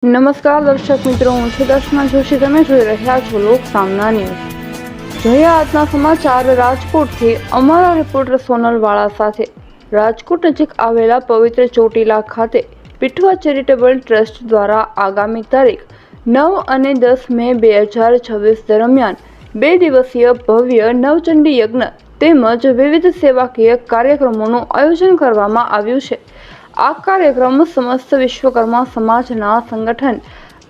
નમસ્કાર દર્શક મિત્રો, હું છું દર્શના જોશી. તમે જોઈ રહ્યા છો લોક સામના ન્યૂઝ. જોઈએ આજના સમાચાર રાજકોટથી. અમારા રિપોર્ટર સોનલ વાળા સાથે. રાજકોટ નજીક આવેલા પવિત્ર ચોટીલા ખાતે પીઠવા ચેરિટેબલ ટ્રસ્ટ દ્વારા આગામી તારીખ 9 અને 10 મે 2026 દરમિયાન 2 દિવસીય ભવ્ય નવચંડી યજ્ઞ તેમજ વિવિધ સેવાકીય કાર્યક્રમોનું આયોજન કરવામાં આવ્યું છે. આ કાર્યક્રમ સમસ્ત વિશ્વકર્મા સમાજના સંગઠન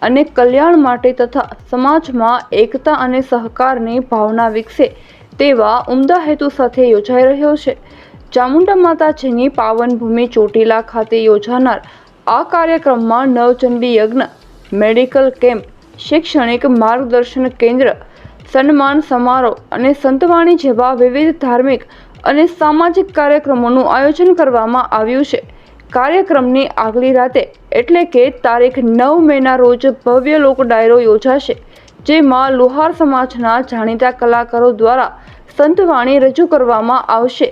અને કલ્યાણ માટે તથા સમાજમાં એકતા અને સહકારની ભાવના વિકસે તેવા ઉમદા હેતુ સાથે યોજાઈ રહ્યો છે. ચામુંડા માતાજીની પાવન ભૂમિ ચોટીલા ખાતે યોજાનાર આ કાર્યક્રમમાં નવચંડી યજ્ઞ, મેડિકલ કેમ્પ, શૈક્ષણિક માર્ગદર્શન કેન્દ્ર, સન્માન સમારોહ અને સંતવાણી જેવા વિવિધ ધાર્મિક અને સામાજિક કાર્યક્રમોનું આયોજન કરવામાં આવ્યું છે. કાર્યક્રમની આગલી રાતે એટલે કે તારીખ 9 મેના રોજ ભવ્ય લોક ડાયરો યોજાશે, જેમાં લુહાર સમાજના જાણીતા કલાકારો દ્વારા સંતવાણી રજૂ કરવામાં આવશે.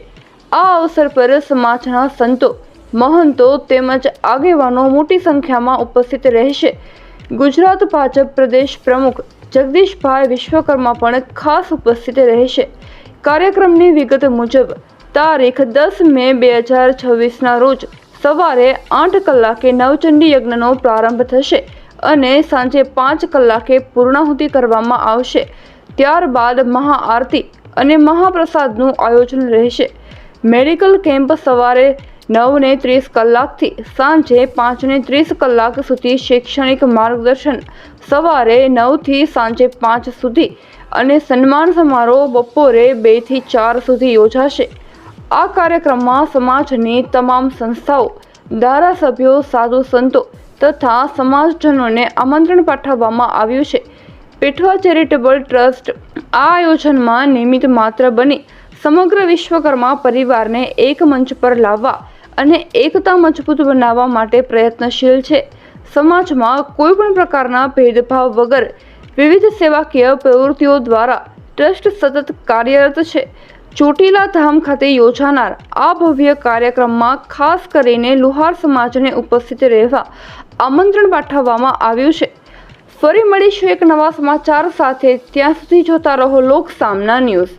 આ અવસર પર સમાજના સંતો, મહંતો તેમજ આગેવાનો મોટી સંખ્યામાં ઉપસ્થિત રહેશે. ગુજરાત ભાજપ પ્રદેશ પ્રમુખ જગદીશભાઈ વિશ્વકર્મા પણ ખાસ ઉપસ્થિત રહેશે. કાર્યક્રમની વિગત મુજબ તારીખ 10 મે 2026ના રોજ સવારે 8 કલાકે નવચંડી યજ્ઞનો પ્રારંભ થશે અને સાંજે 5 કલાકે પૂર્ણાહુતિ કરવામાં આવશે. ત્યારબાદ મહાઆરતી અને મહાપ્રસાદનું આયોજન રહેશે. મેડિકલ કેમ્પ સવારે 9:30 કલાકથી સાંજે 5:30 કલાક સુધી, શૈક્ષણિક માર્ગદર્શન સવારે 9 થી સાંજે 5 સુધી અને સન્માન સમારોહ બપોરે 2 થી 4 સુધી યોજાશે. આ કાર્યક્રમમાં સમાજની તમામ સંસ્થાઓ, ધારાસભ્યો, સાધુ સંતો તથા સમાજજનોને આમંત્રણ પાઠવવામાં આવ્યું છે. પીઠવા ચેરિટેબલ ટ્રસ્ટ આ આયોજનમાં નિમિત્ત માત્ર બની સમગ્ર વિશ્વકર્મા પરિવારને એક મંચ પર લાવવા અને એકતા મજબૂત બનાવવા માટે પ્રયત્નશીલ છે. સમાજમાં કોઈપણ પ્રકારના ભેદભાવ વગર વિવિધ સેવાકીય પ્રવૃત્તિઓ દ્વારા ટ્રસ્ટ સતત કાર્યરત છે. ચોટીલા ધામ ખાતે યોજાનાર આ ભવ્ય કાર્યક્રમમાં ખાસ કરીને લુહાર સમાજને ઉપસ્થિત રહેવા આમંત્રણ પાઠવવામાં આવ્યું છે. ફરી મળીશું એક નવા સમાચાર સાથે. ત્યાં સુધી જોતા રહો લોક સામના ન્યૂઝ.